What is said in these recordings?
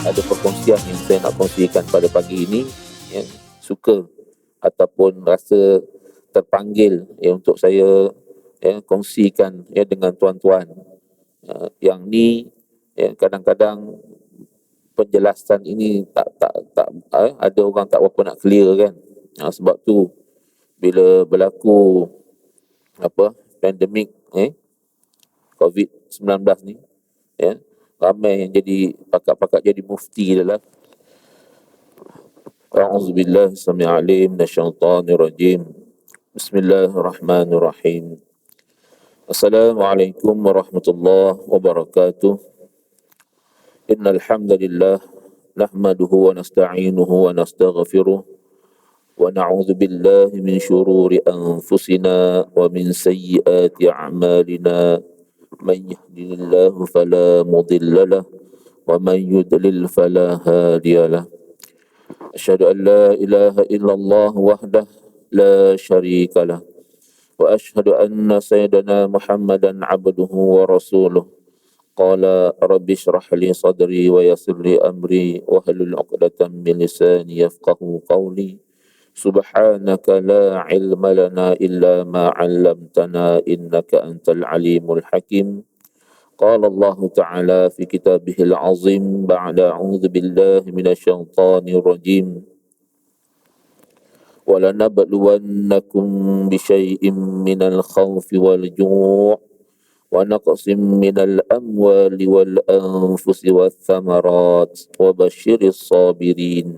ada perkongsian yang saya nak kongsikan pada pagi ini, ya, suka ataupun rasa terpanggil untuk saya kongsikan dengan tuan-tuan. Yang ni kadang-kadang penjelasan ini tak ada orang tak berapa nak clear kan. Sebab tu bila berlaku pandemik COVID-19 ni, ramai yang jadi pakak-pakak jadi mufti adalah A'udzubillahi samii'il 'alim minasyaitonir rajim. Bismillahirrahmanirrahim. Assalamualaikum warahmatullahi wabarakatuh. Innal hamdalillah nahmaduhu wa nasta'inuhu wa nastaghfiruh wa na'udzu billahi min shururi anfusina wa min sayyiati a'malina. Man yahdihillahu fala mudilla lahu wa man yudlil fala hadiya lahu. Asyhadu an la ilaha illallah wahdahu la syarika lah wa asyhadu anna sayyidana Muhammadan abduhu wa rasuluh. Qala rabbi shrah li sadri wa yassir li amri wa hlul 'uqdatam min lisani yafqahu qawli. Subhanaka la ilma lana illa ma 'allamtana innaka antal alimul hakim. قال الله تعالى في كتابه العظيم بعد أعوذ بالله من الشيطان الرجيم ولنبلونكم بشيء من الخوف والجوع ونقص من الأموال والأنفس والثمرات وبشر الصابرين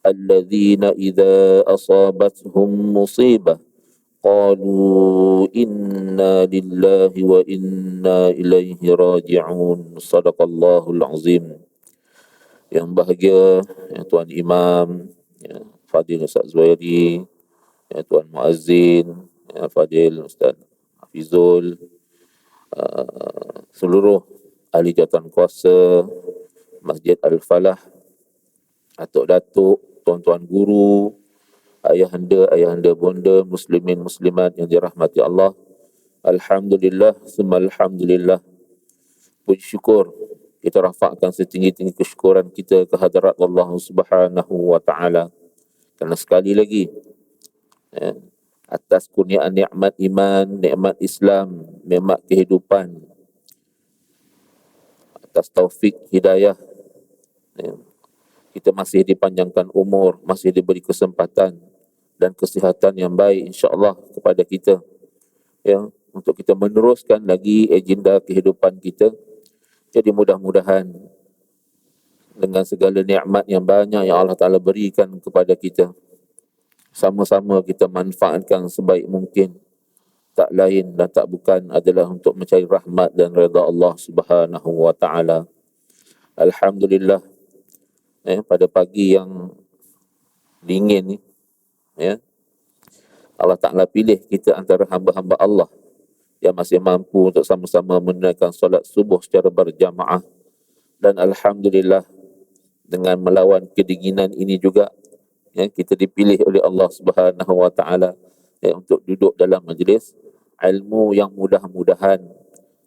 الذين إذا أصابتهم مصيبة قالوا إنا لله وإنا إليه راجعون. Sadaqallahul Azim. Yang bahagia Tuan Imam, Fadil Ustaz Zuhairi, Tuan Muazzin, Fadil Ustaz Hafizul, seluruh ahli jawatan kuasa Masjid Al-Falah, atuk-datuk, tuan-tuan guru, ayahanda bonda, muslimin muslimat yang dirahmati Allah. Alhamdulillah, summa alhamdulillah. Puji syukur kita rafakkan setinggi-tinggi kesyukuran kita ke hadirat Allah Subhanahu wa taala. Kerana sekali lagi atas kurniaan nikmat iman, nikmat Islam, nikmat kehidupan, atas taufik hidayah, kita masih dipanjangkan umur, masih diberi kesempatan dan kesihatan yang baik insya-Allah kepada kita, untuk kita meneruskan lagi agenda kehidupan kita. Jadi mudah-mudahan dengan segala nikmat yang banyak yang Allah Ta'ala berikan kepada kita, sama-sama kita manfaatkan sebaik mungkin. Tak lain dan tak bukan adalah untuk mencari rahmat dan redha Allah Subhanahu wa taala. Alhamdulillah, pada pagi yang dingin ni, Allah Ta'ala pilih kita antara hamba-hamba Allah yang masih mampu untuk sama-sama menunaikan solat subuh secara berjamaah. Dan Alhamdulillah, dengan melawan kedinginan ini juga, kita dipilih oleh Allah Subhanahu wa taala untuk duduk dalam majlis ilmu yang mudah-mudahan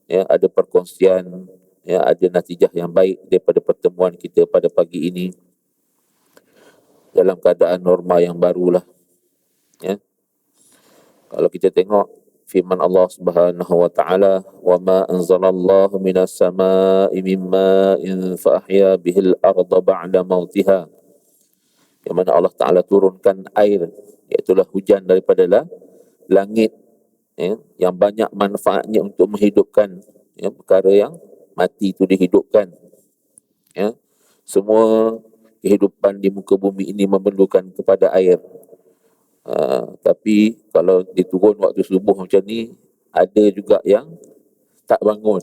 ada perkongsian, ada natijah yang baik daripada pertemuan kita pada pagi ini dalam keadaan norma yang barulah. Kalau kita tengok firman Allah Subhanahu wa taala, wa ma anzalallahu minas samaa'i min ma'in fa ahya bihil arda ba'da mautiha. Yang mana Allah Taala turunkan air, iaitu hujan daripada langit, yang banyak manfaatnya untuk menghidupkan perkara yang mati itu dihidupkan. Semua kehidupan di muka bumi ini memerlukan kepada air. Tapi kalau diturun waktu subuh macam ni, ada juga yang tak bangun.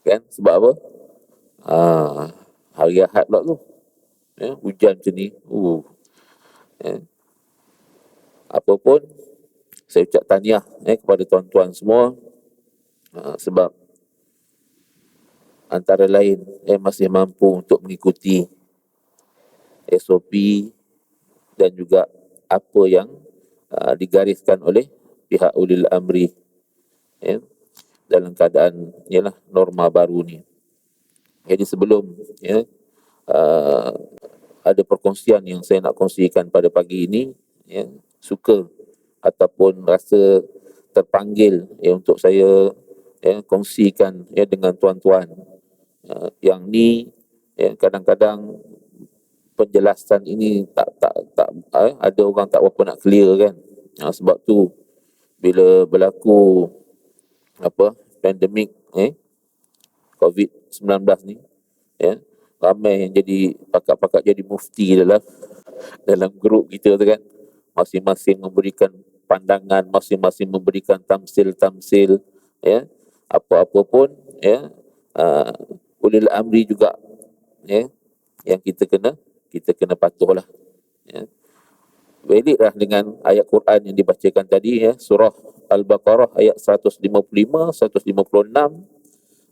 Kan? Sebab apa? Hari Ahad pula tu. Hujan macam ni. Apa pun, saya ucap tahniah kepada tuan-tuan semua, sebab antara lain masih mampu untuk mengikuti SOP dan juga apa yang digariskan oleh pihak ulil amri dalam keadaan norma baru ni. Jadi sebelum uh, ada perkongsian yang saya nak kongsikan pada pagi ini, suka ataupun rasa terpanggil untuk saya kongsikan dengan tuan-tuan. Yang ni kadang-kadang penjelasan ini tak ada orang tak berapa nak clear kan. Sebab tu bila berlaku pandemik COVID-19 ni, ramai yang jadi pakak-pakak jadi mufti dalam grup kita tu kan. Masing-masing memberikan pandangan, masing-masing memberikan tamsil-tamsil, apa-apa pun ulil amri juga yang kita kena patuhlah. Beliklah dengan ayat Quran yang dibacakan tadi, surah Al-Baqarah ayat 155, 156.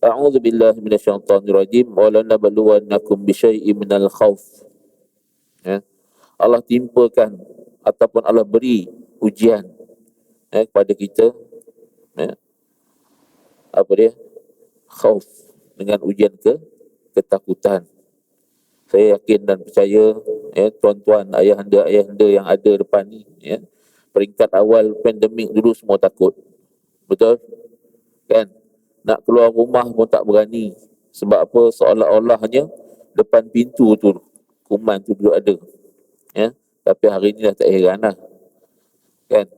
A'udzu billahi minasyaitonir rajim. Wa lanabluwannakum bisyai'in minal khauf. Allah timpakan ataupun Allah beri ujian kepada kita, apa dia? Khauf, dengan ujian ketakutan. Saya yakin dan percaya tuan-tuan, ayahanda yang ada depan ni, peringkat awal pandemik dulu semua takut. Betul? Kan? Nak keluar rumah pun tak berani. Sebab apa? Seolah-olahnya depan pintu tu kuman tu duduk ada. Tapi hari ni dah tak heran lah. Kan?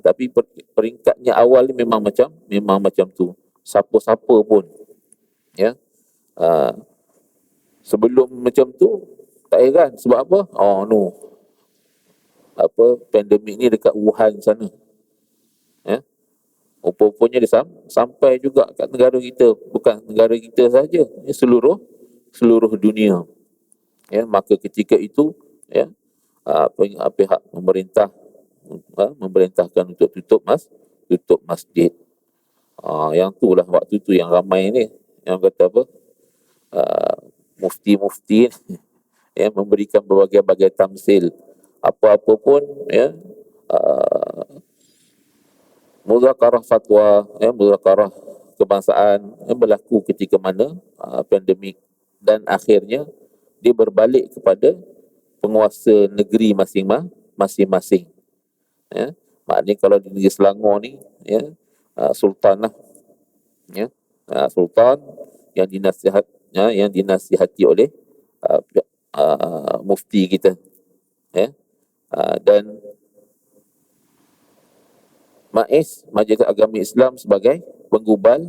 Tapi peringkatnya awal ni memang macam tu. Siapa-siapa pun sebelum macam tu tak heran. Sebab apa? Pandemik ni dekat Wuhan sana. Rupanya dia sampai juga kat negara kita. Bukan negara kita saja, seluruh dunia. Maka ketika itu pihak pemerintah memerintahkan untuk tutup masjid. Yang tu lah waktu tu yang ramai ni yang kata apa, mufti-mufti memberikan berbagai-bagai tamsil. Apa-apa pun muzakarah fatwa, muzakarah kebangsaan berlaku ketika mana pandemik, dan akhirnya dia berbalik kepada penguasa negeri masing-masing. Maknanya kalau di negeri Selangor ni sultan lah, sultan yang dinasihati oleh mufti kita, dan MAIS, Majlis Agama Islam, sebagai penggubal,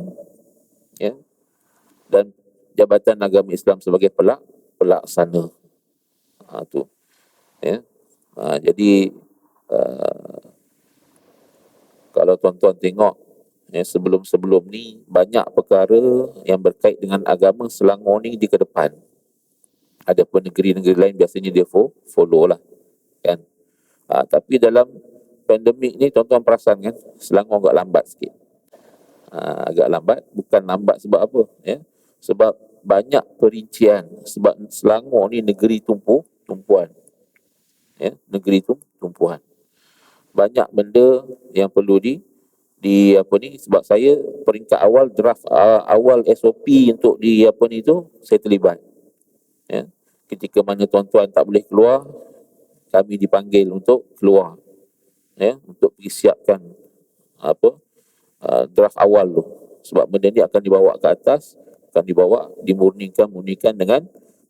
dan Jabatan Agama Islam sebagai pelaksana. Tu. Jadi kalau tuan-tuan tengok sebelum-sebelum ni banyak perkara yang berkait dengan agama Selangor ni di ke depan. Adapun negeri-negeri lain biasanya dia follow lah kan. Tapi dalam pandemik ni tuan-tuan perasan kan, Selangor agak lambat sikit. Agak lambat, bukan lambat sebab apa? Sebab banyak perincian. Sebab Selangor ni negeri tumpuan. Negeri tumpuan. Banyak benda yang perlu sebab saya peringkat awal draft awal SOP untuk saya terlibat. Ketika mana tuan-tuan tak boleh keluar, kami dipanggil untuk keluar, untuk pergi siapkan draft awal tu. Sebab benda ni akan dibawa ke atas, dimurnikan dengan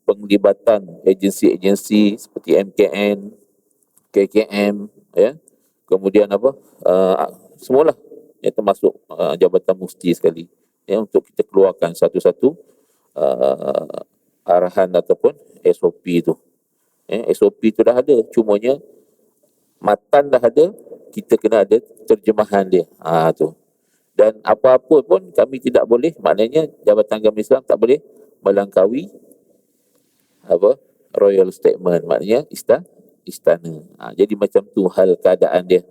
penglibatan agensi-agensi seperti MKN, KKM, kemudian semualah, termasuk Jabatan Mufti sekali, untuk kita keluarkan satu-satu arahan ataupun SOP tu. SOP tu dah ada, cumanya matan dah ada, kita kena ada terjemahan dia. Tu. Dan apa-apa pun kami tidak boleh, maknanya Jabatan Agama Islam tak boleh melangkaui royal statement, maknanya istana. Jadi macam tu hal keadaan dia.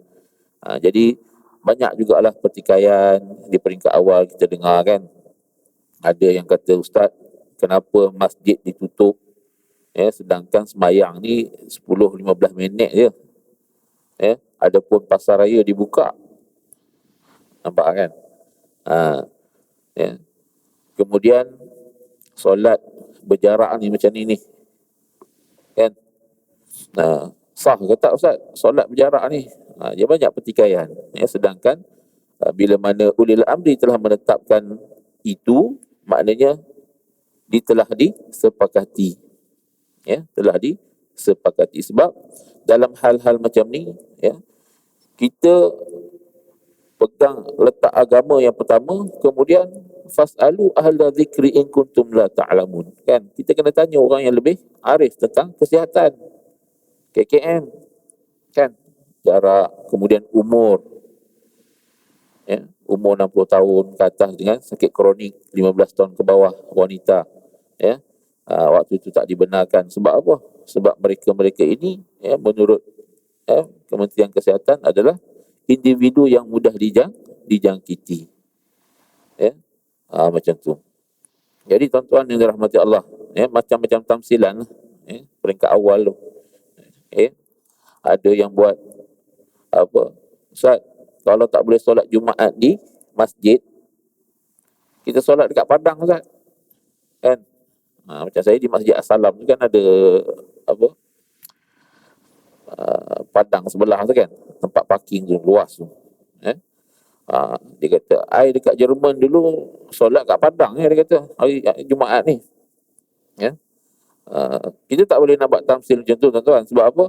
Jadi banyak jugalah pertikaian di peringkat awal kita dengar kan. Ada yang kata, Ustaz, kenapa masjid ditutup sedangkan sembahyang ni 10-15 minit je. Adapun pasar raya dibuka. Nampak kan? Kemudian solat berjarak ni macam ni kan. Sah ke tak Ustaz solat berjarak ni? Dia banyak pertikaian ya. Sedangkan bila mana ulil amri telah menetapkan itu, maknanya telah disepakati ya, telah disepakati. Sebab dalam hal-hal macam ni ya, kita pegang letak agama yang pertama, kemudian fas'alu ahla zikri in kuntum la ta'lamun kan. Kita kena tanya orang yang lebih arif tentang kesihatan, KKM kan, jarak, kemudian umur ya, umur 60 tahun ke atas dengan sakit kronik, 15 tahun ke bawah wanita ya. Waktu itu tak dibenarkan. Sebab apa? Sebab mereka-mereka ini ya, menurut Kementerian Kesihatan adalah individu yang mudah dijangkiti ya. Macam tu. Jadi tuan-tuan yang dirahmati Allah ya, macam-macam tamsilan ya, peringkat awal tu ya. Ada yang buat apa, Ustaz, kalau tak boleh solat Jumaat di masjid, kita solat dekat padang Ustaz kan. Macam saya di Masjid As-Salam tu kan ada apa, padang sebelah tu kan, tempat parking tu luas tu eh? Dia kata I dekat Jerman dulu solat kat padang ya, dia kata hari Jumaat ni ya. Kita tak boleh nak buat tamsil macam tu tuan-tuan. Sebab apa?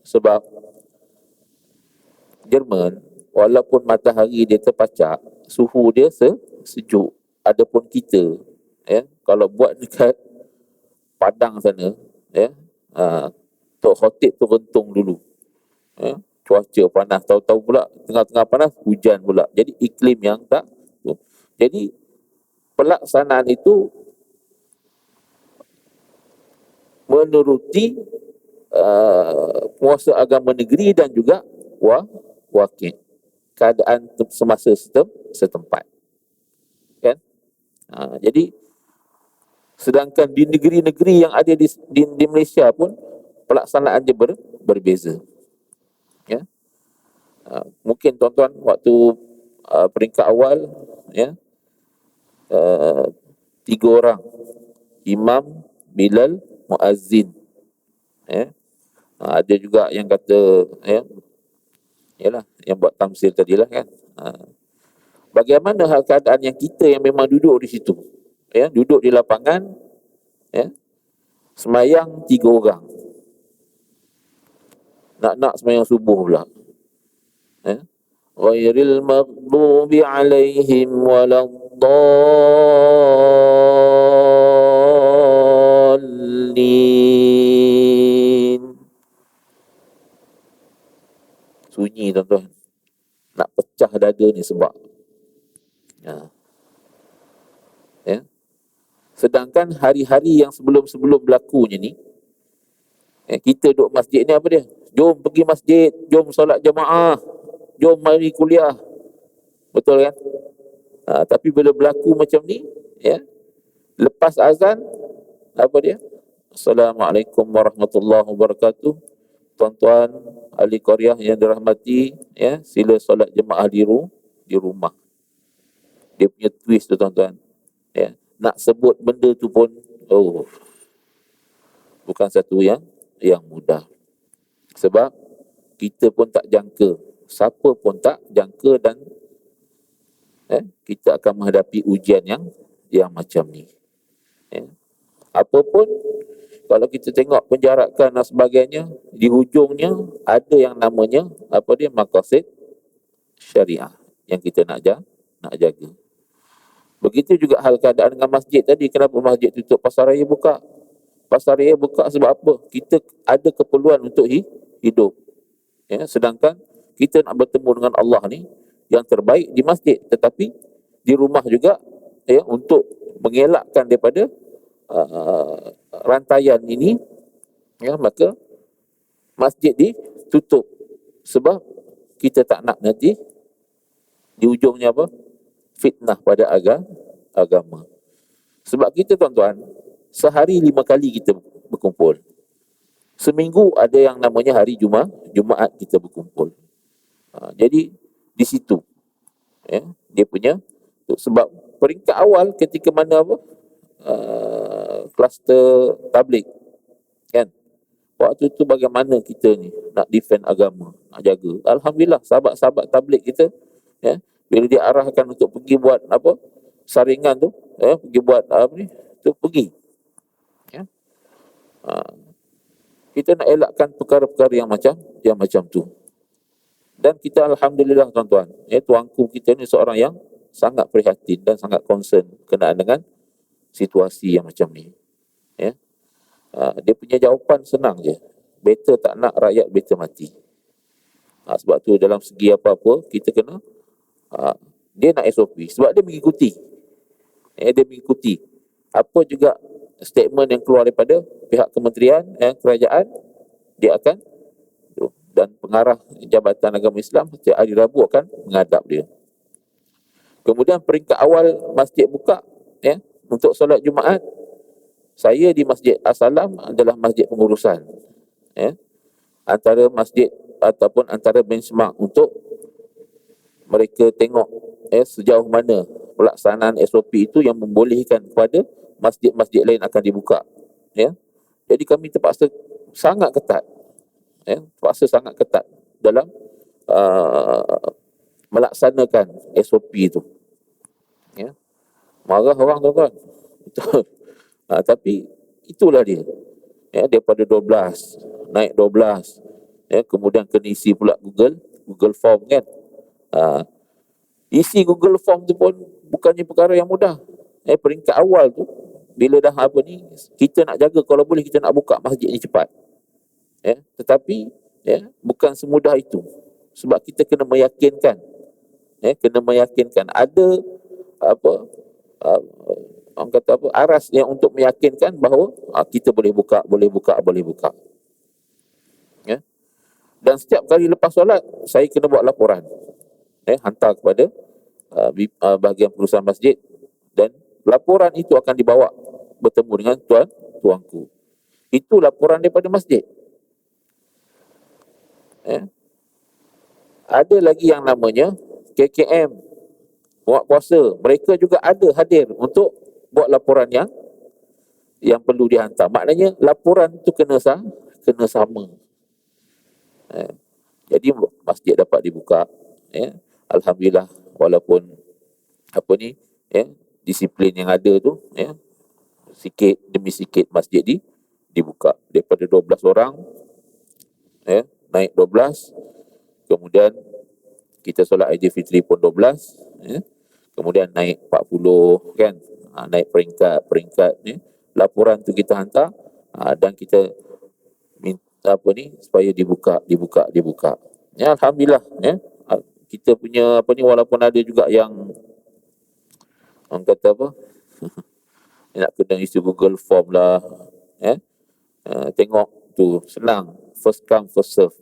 Sebab Jerman walaupun matahari dia terpacak, suhu dia sejuk. Adapun kita ya, kalau buat dekat padang sana ya, Tok Khotib tu rentung dulu ya. Cuaca panas, tahu-tahu pula tengah-tengah panas hujan pula. Jadi iklim yang tak tu. Jadi pelaksanaan itu menuruti penguasa agama negeri dan juga wakil keadaan semasa setempat kan. Jadi sedangkan di negeri-negeri yang ada di Malaysia pun pelaksanaan dia berbeza ya. Mungkin tuan-tuan waktu peringkat awal ya, 3 orang, imam, Bilal, muazzin ya. Ada juga yang kata ya, yalah yang buat tamsil tadilah kan. Bagaimana hal keadaan yang kita yang memang duduk di situ ya, duduk di lapangan ya, semayang 3 orang, nak semayang subuh pula ya. Ghairil maghdubi alaihim waladdallin. Sunyi tuan-tuan, nak pecah dada ni sebab ya. Sedangkan hari-hari yang sebelum-sebelum berlakunya ni kita duduk masjid ni apa dia? Jom pergi masjid, jom solat jemaah, jom mari kuliah. Betul kan? Tapi bila berlaku macam ni ya, lepas azan apa dia? Assalamualaikum warahmatullahi wabarakatuh. Tuan-tuan ahli qaryah yang dirahmati ya, sila solat jemaah di rumah. Dia punya twist tu tuan-tuan ya. Nak sebut benda tu pun bukan satu yang mudah. Sebab kita pun tak jangka, siapa pun tak jangka, dan kita akan menghadapi ujian yang macam ni ya. Apapun kalau kita tengok penjarakan dan sebagainya, di hujungnya ada yang namanya apa dia, maqasid syariah yang kita nak jaga. Begitu juga hal keadaan dengan masjid tadi. Kenapa masjid tutup, pasar raya buka? Pasar raya buka sebab apa? Kita ada keperluan untuk hidup ya. Sedangkan kita nak bertemu dengan Allah ni yang terbaik di masjid, tetapi di rumah juga ya, untuk mengelakkan daripada rantaian ini ya, maka masjid ditutup. Sebab kita tak nak nanti di ujungnya apa? Fitnah pada agama. Sebab kita tuan-tuan, sehari 5 kali kita berkumpul. Seminggu ada yang namanya hari Jumaat kita berkumpul. Jadi di situ ya, dia punya sebab peringkat awal ketika mana apa, kluster tabligh, kan? Waktu tu bagaimana kita ni nak defend agama, nak jaga. Alhamdulillah sahabat-sahabat tabligh kita, ya, bila dia arahkan untuk pergi buat apa, saringan tu, pergi buat apa ni, tu pergi, ya. Kita nak elakkan perkara-perkara yang macam tu. Dan kita alhamdulillah tuan-tuan, tuanku kita ni seorang yang sangat prihatin dan sangat concern kenaan dengan situasi yang macam ni, ya. Dia punya jawapan senang je, better tak nak rakyat better mati. Sebab tu dalam segi apa-apa kita kena, dia nak SOP sebab dia mengikuti, apa juga statement yang keluar daripada pihak kementerian, kerajaan, dia akan, dan pengarah Jabatan Agama Islam setiap hari Rabu akan menghadap dia. Kemudian peringkat awal masjid buka, untuk solat Jumaat, saya di Masjid As-Salam adalah masjid pengurusan, antara masjid ataupun antara benchmark untuk mereka tengok sejauh mana pelaksanaan SOP itu yang membolehkan kepada masjid-masjid lain akan dibuka, Jadi kami terpaksa sangat ketat, dalam melaksanakan SOP itu. Marah orang tuan-tuan. Tapi itulah dia. Daripada 12 naik 12, kemudian kena isi pula Google Form, kan. Isi Google Form tu pun bukannya perkara yang mudah. Peringkat awal tu, bila dah apa ni, kita nak jaga kalau boleh kita nak buka masjid ni cepat. Tetapi bukan semudah itu. Sebab kita kena meyakinkan, ada apa, orang kata apa, aras yang untuk meyakinkan bahawa kita boleh buka. Dan setiap kali lepas solat saya kena buat laporan, hantar kepada bahagian pengurusan masjid, dan laporan itu akan dibawa bertemu dengan tuanku. Itu laporan daripada masjid. Ada lagi yang namanya KKM, buat puasa, mereka juga ada hadir untuk buat laporan yang perlu dihantar. Maknanya laporan tu kena sama. Jadi masjid dapat dibuka, alhamdulillah, walaupun apa ni, disiplin yang ada tu, sikit demi sikit masjid dibuka. Daripada 12 orang, naik 12, kemudian kita solat Aidilfitri pun 12, kemudian naik 40, kan. Naik peringkat ni, laporan tu kita hantar, dan kita minta apa ni supaya dibuka. Alhamdulillah, kita punya apa ni, walaupun ada juga yang orang kata apa, nak kena isi Google Form lah, tengok tu senang, first come first serve.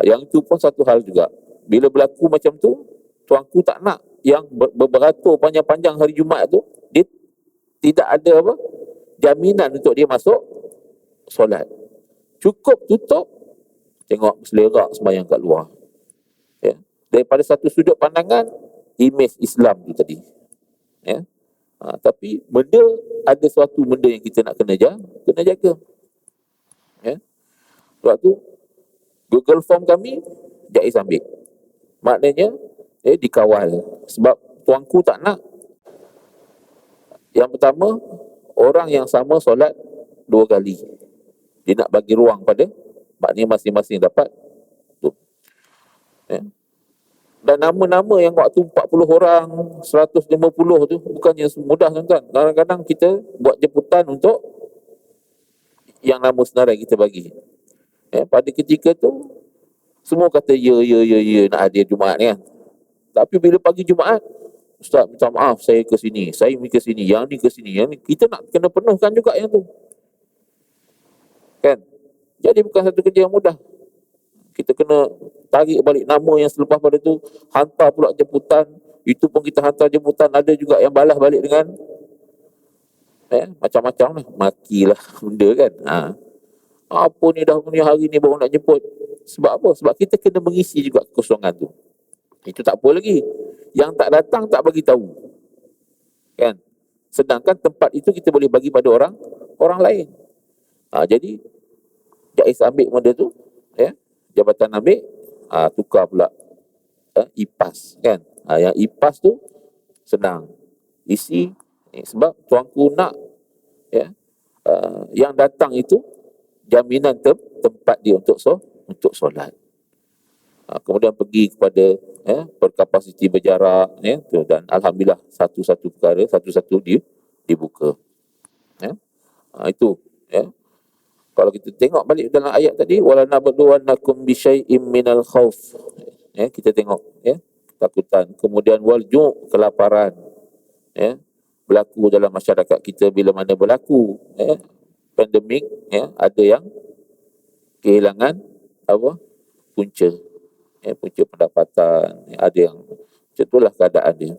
Yang itu pun satu hal juga. Bila berlaku macam tu, tuanku tak nak yang beratur panjang-panjang hari Jumaat tu, dia tidak ada apa, jaminan untuk dia masuk solat. Cukup tutup, tengok selerak sembahyang kat luar. Daripada satu sudut pandangan, imej Islam tu tadi. Tapi benda, ada suatu benda yang kita nak kena jaga. Sebab tu Google Form kami Jaiz ambil. Maknanya dikawal. Sebab tuanku tak nak, yang pertama, orang yang sama solat 2 kali. Dia nak bagi ruang pada, maknanya masing-masing dapat tu. Dan nama-nama yang waktu 40 orang, 150 tu bukannya mudah, tuan-tuan. Kadang-kadang kita buat jemputan untuk yang nama senarai kita bagi. Pada ketika tu semua kata ya nak hadir Jumaat ni, kan. Tapi bila pagi Jumaat, Ustaz minta maaf, saya ke sini, saya ke sini, yang ni ke sini, yang ni, kita nak kena penuhkan juga yang tu, kan. Jadi bukan satu kerja yang mudah. Kita kena tarik balik nama yang selepas pada tu, hantar pula jemputan. Itu pun kita hantar jemputan, ada juga yang balas balik dengan macam-macam lah, makilah benda, kan. Apa ni dah punya hari ni baru nak jemput. Sebab apa? Sebab kita kena mengisi juga kekosongan tu. Itu tak apa lagi. Yang tak datang tak bagi tahu, kan. sedangkan tempat itu kita boleh bagi pada orang lain. Jadi Jais ambil benda tu, jabatan ambil, tukar pula IPAS kan. Yang IPAS tu senang isi, sebab tuanku nak yang datang itu jaminan tempat dia untuk solat. Kemudian pergi kepada berkapasiti berjarak, tu, dan alhamdulillah satu-satu perkara satu-satu dibuka. Itu kalau kita tengok balik dalam ayat tadi, wala nabluwannakum bisyai'im minal khauf, kita tengok ketakutan, kemudian walju', kelaparan, berlaku dalam masyarakat kita. Bila mana berlaku pandemik, ada yang kehilangan punca pendapatan, ada yang macam itulah keadaan dia.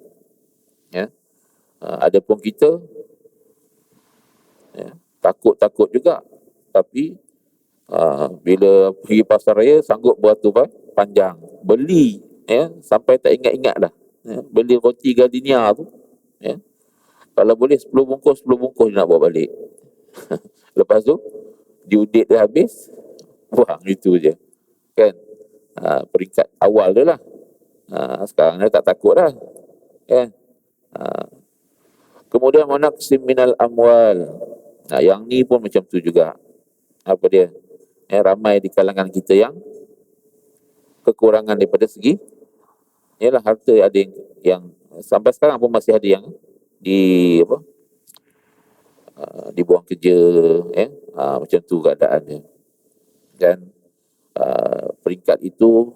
Adapun kita takut juga, tapi bila pergi pasar raya sanggup beratur panjang, beli sampai tak ingat-ingat dah. Beli roti gardenia tu, kalau boleh 10 bungkus dia nak bawa balik. Lepas tu due date dah habis, buang, itu je kan. Peringkat awal tu lah. Sekarang dah tak takut dah kan. Kemudian manaqsim minal amwal, yang ni pun macam tu juga. Apa dia? Ramai di kalangan kita yang kekurangan daripada segi harta. Ada yang sampai sekarang pun masih ada yang dibuang kerja, macam tu keadaannya. Dan peringkat itu,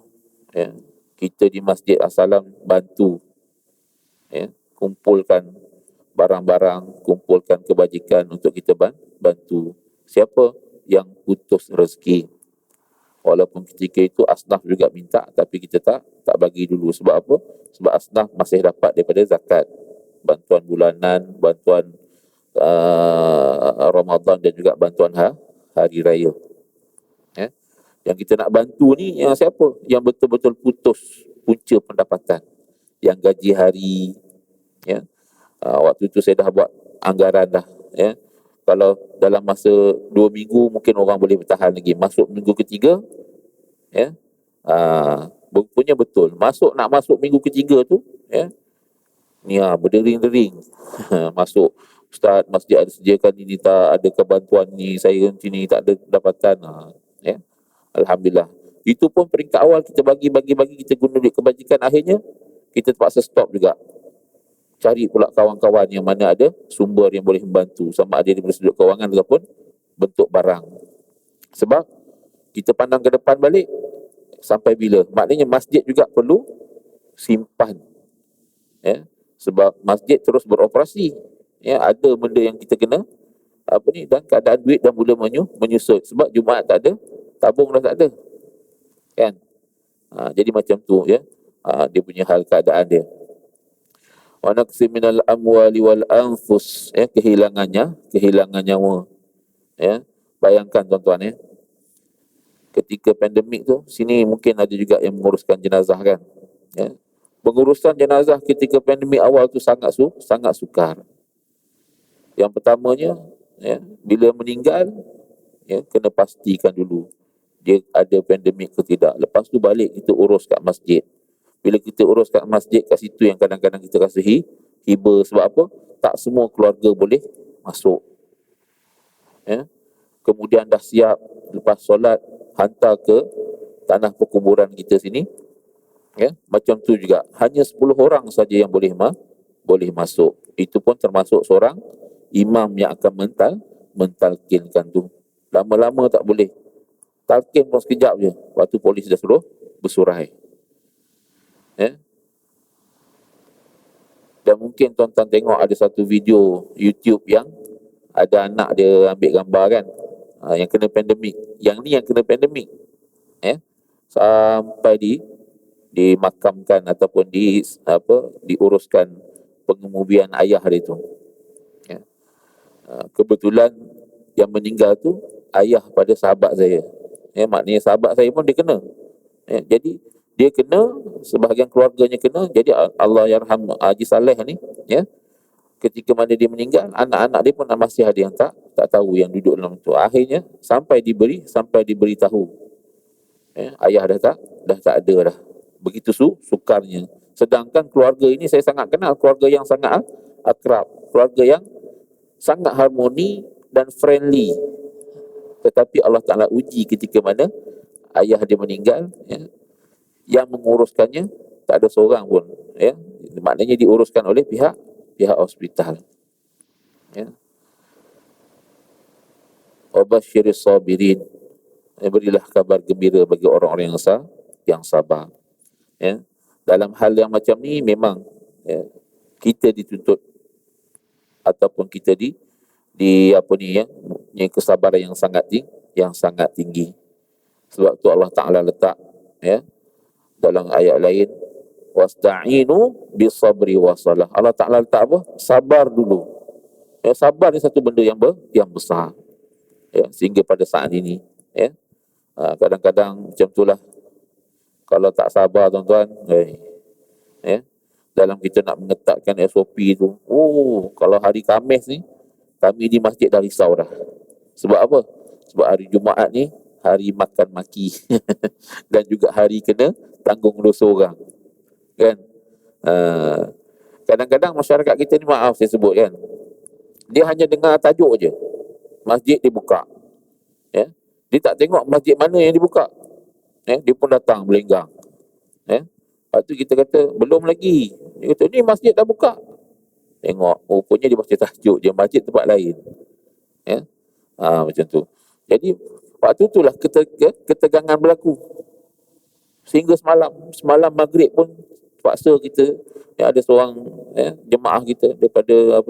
kita di Masjid As-Salam bantu, kumpulkan barang-barang, kumpulkan kebajikan untuk kita bantu siapa yang putus rezeki. Walaupun ketika itu asnaf juga minta, tapi kita tak bagi dulu. Sebab apa? Sebab asnaf masih dapat daripada zakat, bantuan bulanan, bantuan Ramadan, dan juga bantuan hari raya. Yang kita nak bantu ni yang siapa? Yang betul-betul putus punca pendapatan, yang gaji hari. Waktu itu saya dah buat anggaran dah. Kalau dalam masa 2 minggu mungkin orang boleh bertahan lagi. Masuk minggu ketiga, punya betul. Nak masuk minggu ketiga tu, ni berdering-dering. Masuk, Ustaz, masjid ada sediakan ini tak, ada kebantuan ni, saya sini tak ada pendapatan. Alhamdulillah. Itu pun peringkat awal kita bagi, kita guna duit kebajikan. Akhirnya kita terpaksa stop juga. Cari pula kawan-kawan yang mana ada sumber yang boleh membantu, sama ada daripada sudut kewangan ataupun bentuk barang. Sebab kita pandang ke depan balik, sampai bila? Maknanya masjid juga perlu simpan. Sebab masjid terus beroperasi. Ada benda yang kita kena dan keadaan duit dah mula menyusut. Sebab Jumaat tak ada, tabung dah tak ada kan. Jadi macam tu dia punya hal keadaan dia. Wa naqsim minal amwali wal anfus, kehilangan nyawa. Bayangkan tuan-tuan, ketika pandemik tu, sini mungkin ada juga yang menguruskan jenazah kan. Pengurusan jenazah ketika pandemik awal tu sangat sukar. Yang pertamanya, bila meninggal, kena pastikan dulu dia ada pandemik ke tidak. Lepas tu balik kita urus kat masjid. Bila kita urus kat masjid, kat situ yang kadang-kadang kita rasa hibur. Sebab apa? Tak semua keluarga boleh masuk. Kemudian dah siap, lepas solat hantar ke tanah perkuburan kita sini. Macam tu juga. Hanya 10 orang saja yang boleh masuk. Itu pun termasuk seorang imam yang akan mentalkinkan tu. Lama-lama tak boleh. Talkin pun sekejap je, waktu polis dah suruh bersurai. Dan mungkin tuan-tuan tengok ada satu video YouTube yang ada anak dia ambil gambar kan, yang kena pandemik. Yang ni yang kena pandemik, sampai dimakamkan ataupun diuruskan pengemubian ayah dia tu. Kebetulan yang meninggal tu ayah pada sahabat saya. Maknanya sahabat saya pun dia kena. Jadi dia kena, sebahagian keluarganya kena. Jadi Allah yarham Haji Saleh ni, ketika mana dia meninggal, anak-anak dia pun masih ada yang tak tahu, yang duduk dalam tu. Akhirnya sampai diberitahu, ayah dah tak ada dah. Begitu sukarnya. Sedangkan keluarga ini saya sangat kenal, keluarga yang sangat akrab, keluarga yang sangat harmoni dan friendly. Tetapi Allah Ta'ala uji ketika mana ayah dia meninggal, yang menguruskannya tak ada seorang pun, maknanya diuruskan oleh pihak hospital. Wabasyiris sabirin, berilah kabar gembira bagi orang-orang yang sabar. Dalam hal yang macam ni memang kita dituntut ataupun kita di yang kesabaran yang sangat tinggi. Sebab tu Allah Ta'ala letak dalam ayat lain, wasta'inu bisabri wasalah. Allah Ta'ala letak apa? Sabar dulu. Sabar ni satu benda yang besar. Sehingga pada saat ini, kadang-kadang macam itulah, kalau tak sabar tuan-tuan, dalam kita nak mengetatkan SOP tu, kalau hari Khamis ni, kami di masjid dah risau dah. Sebab apa? Sebab hari Jumaat ni hari makan maki dan juga hari kena tanggung dosa orang, kan? Kadang-kadang masyarakat kita ni, maaf saya sebut, kan, dia hanya dengar tajuk je, masjid dibuka, dia tak tengok masjid mana yang dibuka, dia pun datang melenggang. Lepas tu kita kata belum lagi, dia kata ni masjid dah buka. Tengok, rupanya dia baca tajuk je, masjid tempat lain. Macam tu. Jadi waktu itulah ketegangan berlaku. Sehingga semalam maghrib pun paksa kita, ada seorang jemaah kita daripada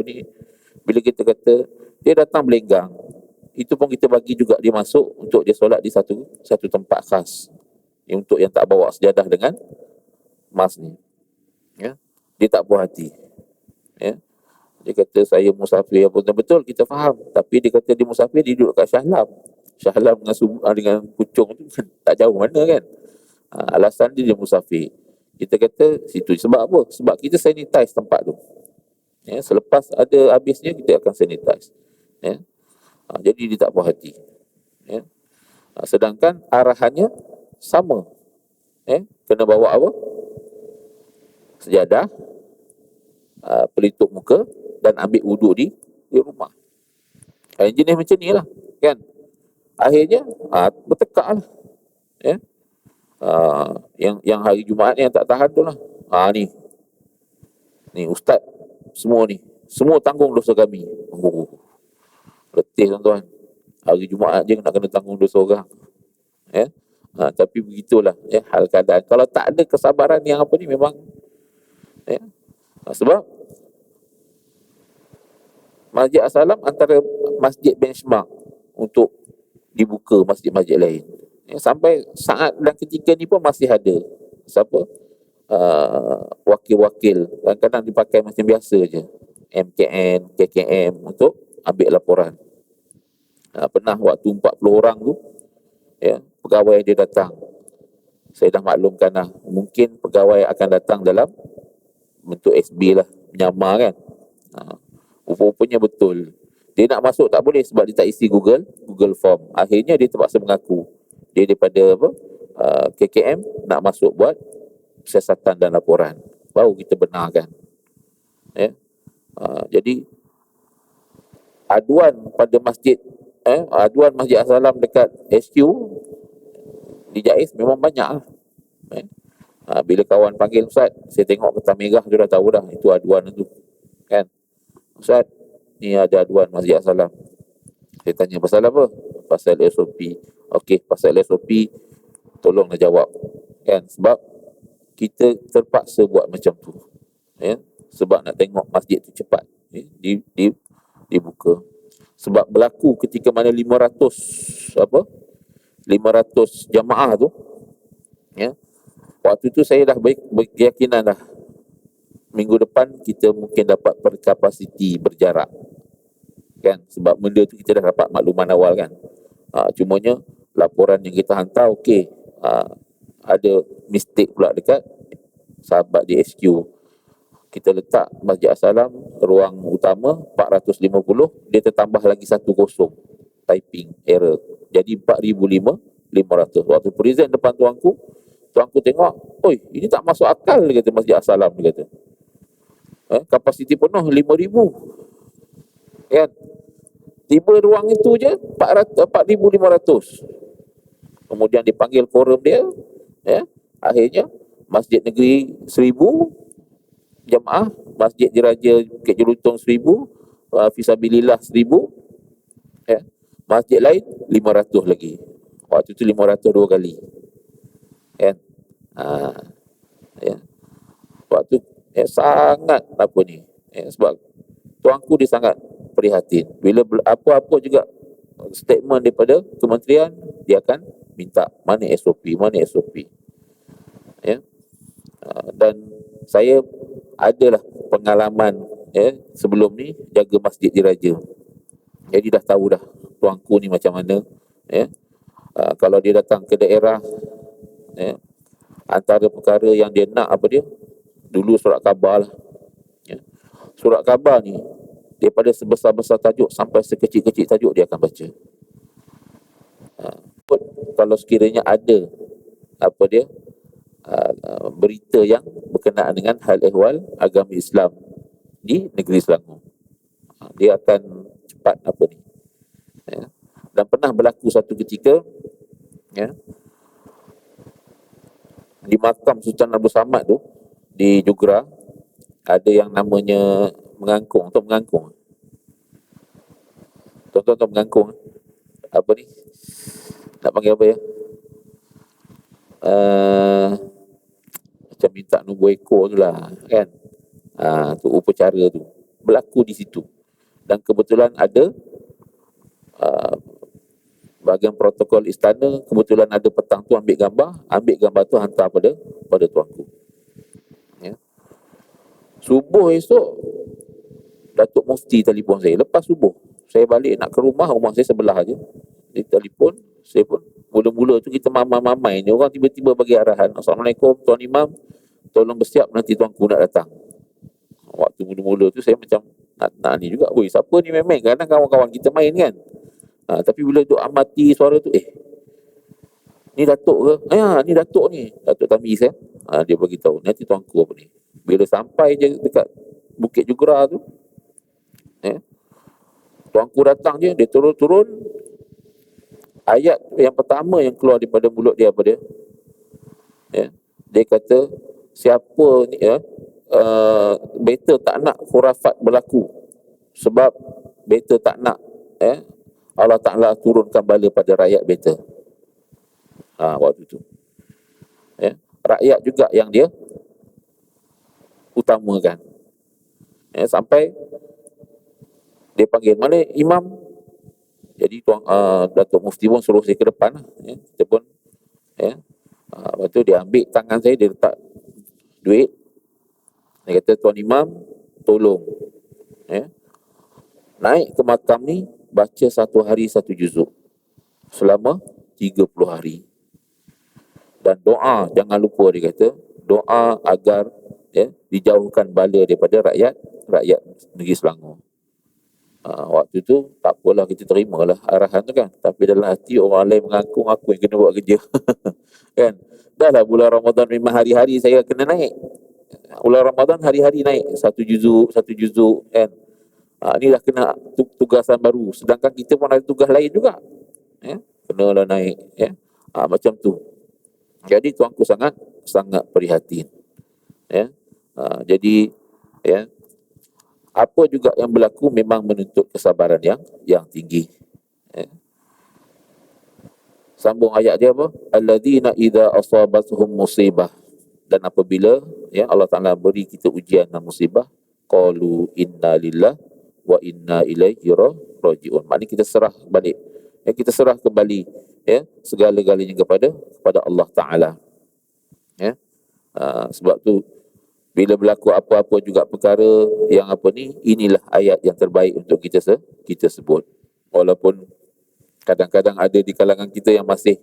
bila kita kata dia datang melenggang, itu pun kita bagi juga dia masuk untuk dia solat di satu tempat khas, untuk yang tak bawa sejadah dengan mas ni. Dia tak puas hati. Dia kata saya musafir. Betul kita faham, tapi dia kata dia musafir, dia duduk kat Shah Alam dengan Puchong tu kan tak jauh mana, kan. Alasan dia musafir. Kita kata situ. Sebab apa? Sebab kita sanitize tempat tu. Selepas ada habisnya kita akan sanitize. Jadi dia tak puas hati. Sedangkan arahannya sama. Kena bawa apa? Sejadah, pelitup muka dan ambil wuduk di rumah. Jenis macam ni lah, kan. Akhirnya bertekak lah. Yang hari Jumaat ni yang tak tahan tu lah. Ni ustaz semua tanggung dosa kami. Letih tuan-tuan. Hari Jumaat je nak kena tanggung dosa orang. Tapi begitulah hal keadaan. Kalau tak ada kesabaran yang ni memang, sebab Masjid As-Salam antara masjid benchmark untuk dibuka masjid-masjid lain. Sampai saat dan ketika ni pun masih ada siapa wakil-wakil, kadang-kadang dipakai macam biasa je, MKN, KKM untuk ambil laporan. Pernah waktu 40 orang tu, pegawai dia datang, saya dah maklumkan lah, mungkin pegawai akan datang dalam bentuk SB lah, menyamar, kan. Rupanya betul, dia nak masuk tak boleh sebab dia tak isi Google Form. Akhirnya dia terpaksa mengaku dia daripada KKM nak masuk buat siasatan dan laporan, baru kita benarkan. Jadi aduan pada aduan Masjid As-Salam dekat HQ di Jais memang banyak lah. Bila kawan panggil, Ustaz, saya tengok kertas merah tu dah tahu dah itu aduan tu, kan. Ustaz, ni ada aduan Masjid As-Salam. Saya tanya pasal apa? Pasal SOP. Okey, pasal SOP tolonglah jawab, kan. Sebab kita terpaksa buat macam tu, sebab nak tengok masjid tu cepat dibuka. Sebab berlaku ketika mana 500 jamaah tu, waktu tu saya dah berkeyakinan dah minggu depan kita mungkin dapat berkapasiti berjarak, kan. Sebab benda tu kita dah dapat makluman awal, kan. Cumanya laporan yang kita hantar, ada mistake pula dekat sahabat di HQ. kita letak Masjid As-Salam ruang utama 450, dia tertambah lagi 10 typing error, jadi 4500. Waktu present depan tuanku tengok, oi, ini tak masuk akal, dia kata, Masjid As-Salam, dia kata. Kapasiti penuh 5000, kan? Tiba ruang itu je 4500. Kemudian dipanggil quorum dia, akhirnya Masjid Negeri 1000 jemaah, Masjid Diraja Bukit Jelutong 1000, Fisabilillah 1000, masjid lain 500 lagi. Waktu tu 500 dua kali, kan? Ya. Waktu sangat apa ni, sebab tuanku dia sangat prihatin. Bila apa-apa juga statement daripada kementerian, dia akan minta mana SOP, ya. Dan saya adalah pengalaman sebelum ni jaga masjid diraja, jadi dah tahu dah tuanku ni macam mana. Kalau dia datang ke daerah, antara perkara yang dia nak apa dia, dulu surat khabar lah. Surat khabar ni daripada sebesar-besar tajuk sampai sekecil-kecil tajuk dia akan baca. Kalau sekiranya ada apa dia, berita yang berkenaan dengan hal ehwal agama Islam di negeri Selangor, dia akan cepat apa ni. Dan pernah berlaku satu ketika, di makam Sultan Abu Samad tu di Jugra, ada yang namanya mengangkung. Tuan-tuan mengangkung apa ni, nak panggil apa ya, macam minta nombor ekor tu lah, kan? Tu upacara tu berlaku di situ. Dan kebetulan ada bahagian protokol istana, kebetulan ada petang tu ambil gambar tu hantar pada tuanku. Subuh esok Datuk Mufti telefon saya. Lepas subuh saya balik nak ke rumah saya sebelah aje. Dia telefon, saya pun mula-mula tu kita mamai-mamai ni, orang tiba-tiba bagi arahan, Assalamualaikum Tuan Imam, tolong bersiap nanti tuanku nak datang. Waktu mula-mula tu saya macam nak ni juga, woi siapa ni memang, kadang kawan-kawan kita main kan. Tapi bila duk amati suara tu, ni Datuk ke? Ni Datuk ni, Datuk Tamiz dia bagi tahu nanti tuanku apa ni. Bila sampai je dekat Bukit Jugra tu, tuanku datang je, dia turun. Ayat yang pertama yang keluar daripada mulut dia apa dia? Dia kata, siapa ni beta tak nak khurafat berlaku, sebab beta tak nak Allah Ta'ala turunkan bala pada rakyat beta. Waktu tu rakyat juga yang dia utamakan. Sampai dia panggil, mana imam? Jadi Datuk Mufti pun suruh saya ke depan lah. Kita pun lepas tu dia ambil tangan saya, dia letak duit. Dia kata, Tuan Imam tolong naik ke makam ni, baca satu hari satu juzuk selama 30 hari. Dan doa, jangan lupa, dia kata, doa agar dijauhkan bala daripada rakyat negeri Selangor. Waktu tu tak apalah, kita terimalah arahan tu kan. Tapi dalam hati orang lain mengangkung, aku yang kena buat kerja. Kan? Dah lah bulan Ramadan memang hari-hari saya kena naik. Bulan Ramadan hari-hari naik satu juzuk kan. Ni dah kena tugasan baru. Sedangkan kita pun ada tugas lain juga. Kenalah naik. Macam tu. Jadi tuanku sangat prihatin. Jadi apa juga yang berlaku memang menuntut kesabaran yang tinggi. Sambung ayat dia apa? Alladzina idza asabatuhum musibah. Dan apabila Allah Ta'ala beri kita ujian dan musibah, qalu inna lillah wa inna ilaihi raji'un. Maknanya kita serah balik. Kita serah kembali segala-galanya kepada Allah Ta'ala. Sebab tu bila berlaku apa-apa juga perkara yang apa ni, inilah ayat yang terbaik untuk kita sebut. Walaupun kadang-kadang ada di kalangan kita yang masih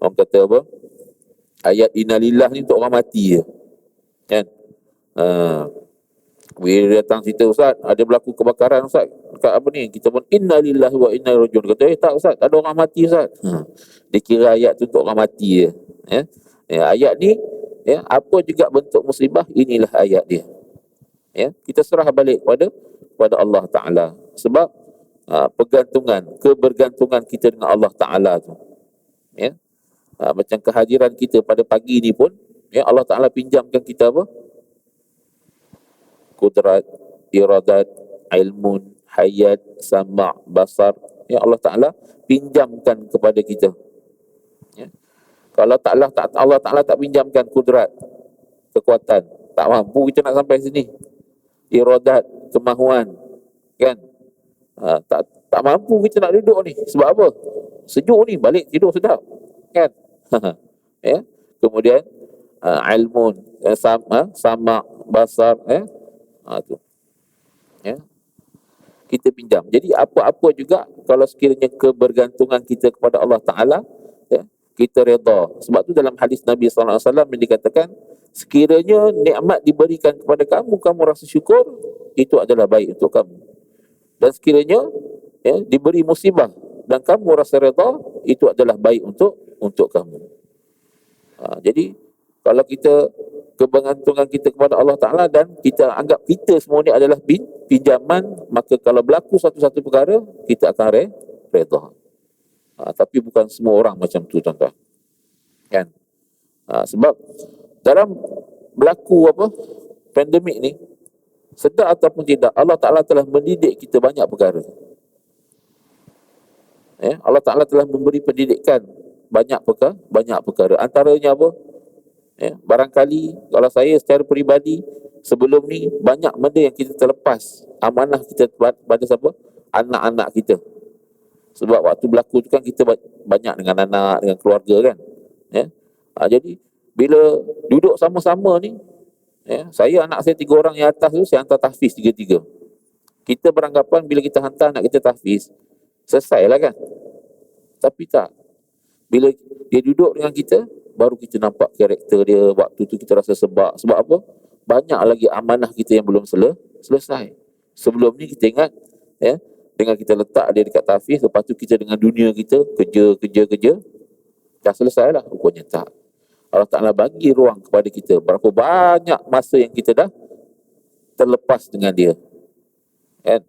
orang kata apa, ayat innalillah ni untuk orang mati je, kan? Bila datang cerita, Ustaz, ada berlaku kebakaran Ustaz, dekat apa ni, kita pun inna lillahi wa inna ilaihi rajiun. Kata, tak Ustaz, ada orang mati Ustaz. Dia kira ayat tu untuk orang mati je. Ya? Ayat ni, apa juga bentuk musibah, inilah ayat dia. Kita serah balik kepada Allah Ta'ala. Sebab kebergantungan kita dengan Allah Ta'ala tu. Macam kehadiran kita pada pagi ni pun, Allah Ta'ala pinjamkan kita apa? Kudrat, iradat, ilmun, hayat, sama', basar. Allah Ta'ala pinjamkan kepada kita. Kalau Allah Ta'ala tak pinjamkan kudrat, kekuatan, tak mampu kita nak sampai sini. Iradat, kemahuan, kan? Tak mampu kita nak duduk ni. Sebab apa? Sejuk ni, balik tidur sedap, kan? Kemudian ilmun, sama', basar, tu. Kita pinjam. Jadi apa-apa juga, kalau sekiranya kebergantungan kita kepada Allah Ta'ala, kita redha. Sebab tu dalam hadis Nabi SAW yang dikatakan, sekiranya nikmat diberikan kepada kamu, kamu rasa syukur, itu adalah baik untuk kamu. Dan sekiranya diberi musibah dan kamu rasa redha, itu adalah baik untuk kamu. Jadi kalau kita kebergantungan kita kepada Allah Ta'ala dan kita anggap kita semua ni adalah pinjaman, maka kalau berlaku satu-satu perkara, kita akan redha. Tapi bukan semua orang macam tu, tuan-tuan. Kan? Sebab dalam berlaku pandemik ni, sedar ataupun tidak, Allah Ta'ala telah mendidik kita banyak perkara. Allah Ta'ala telah memberi pendidikan banyak perkara. Antaranya apa? Barangkali kalau saya secara peribadi, sebelum ni banyak benda yang kita terlepas amanah kita pada siapa? Anak-anak kita. Sebab waktu berlaku tu kan kita banyak dengan anak, dengan keluarga, kan? Jadi bila duduk sama-sama ni, saya, anak saya 3 orang yang atas tu, saya hantar tahfiz 3-3. Kita beranggapan bila kita hantar anak kita tahfiz, selesailah, kan? Tapi tak. Bila dia duduk dengan kita, baru kita nampak karakter dia. Waktu tu kita rasa sebab apa? Banyak lagi amanah kita yang belum selesai. Sebelum ni kita ingat, dengan kita letak dia dekat tahfiz, lepas tu kita dengan dunia kita kerja, dah selesai lah. Rupanya tak. Allah Ta'ala bagi ruang kepada kita. Berapa banyak masa yang kita dah terlepas dengan dia, kan?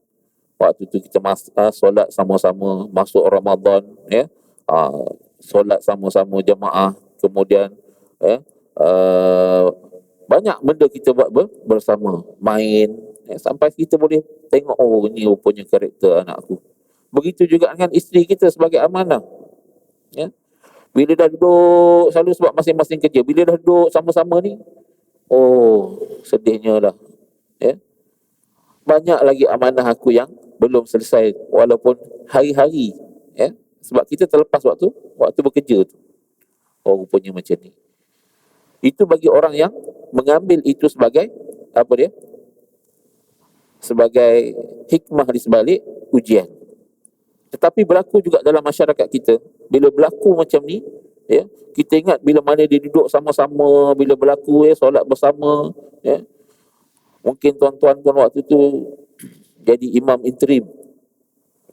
Waktu tu kita solat sama-sama, masuk Ramadan, solat sama-sama jemaah. Kemudian banyak benda kita buat bersama, main, sampai kita boleh tengok, oh, ni rupanya karakter anak aku. Begitu juga dengan isteri kita sebagai amanah. Bila dah duduk, selalu sebab masing-masing kerja, bila dah duduk sama-sama ni, oh, sedihnya lah. Banyak lagi amanah aku yang belum selesai, walaupun hari-hari. Sebab kita terlepas waktu bekerja tu. Oh, rupanya macam ni. Itu bagi orang yang mengambil itu sebagai apa dia? Sebagai hikmah di sebalik ujian. Tetapi berlaku juga dalam masyarakat kita. Bila berlaku macam ni, kita ingat bila mana dia duduk sama-sama, bila berlaku solat bersama, mungkin tuan-tuan pun waktu tu jadi imam interim.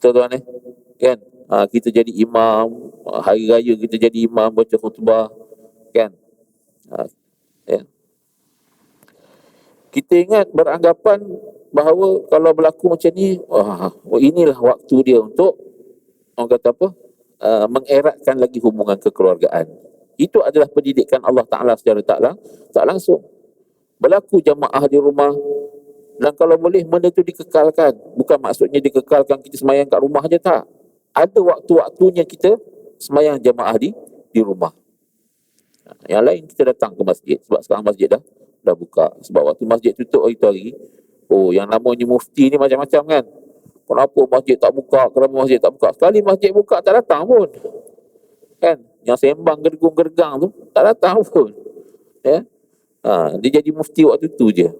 Tuan-tuan kan? Kita jadi imam, hari raya kita jadi imam, baca khutbah, kan? Kita ingat, beranggapan bahawa kalau berlaku macam ni, inilah waktu dia untuk, orang kata apa, mengeratkan lagi hubungan kekeluargaan. Itu adalah pendidikan Allah Ta'ala secara tak langsung. Berlaku jamaah di rumah, dan kalau boleh benda tu dikekalkan. Bukan maksudnya dikekalkan kita semayang kat rumah je, tak. Ada waktu-waktunya kita semayang jamaah di rumah. Yang lain kita datang ke masjid. Sebab sekarang masjid dah buka. Sebab waktu masjid tutup itu hari, yang namanya mufti ni macam-macam, kan. Kenapa masjid tak buka? Kenapa masjid tak buka? Sekali masjid buka, tak datang pun, kan. Yang sembang gergung-gergang tu tak datang pun. Dia jadi mufti waktu tu je.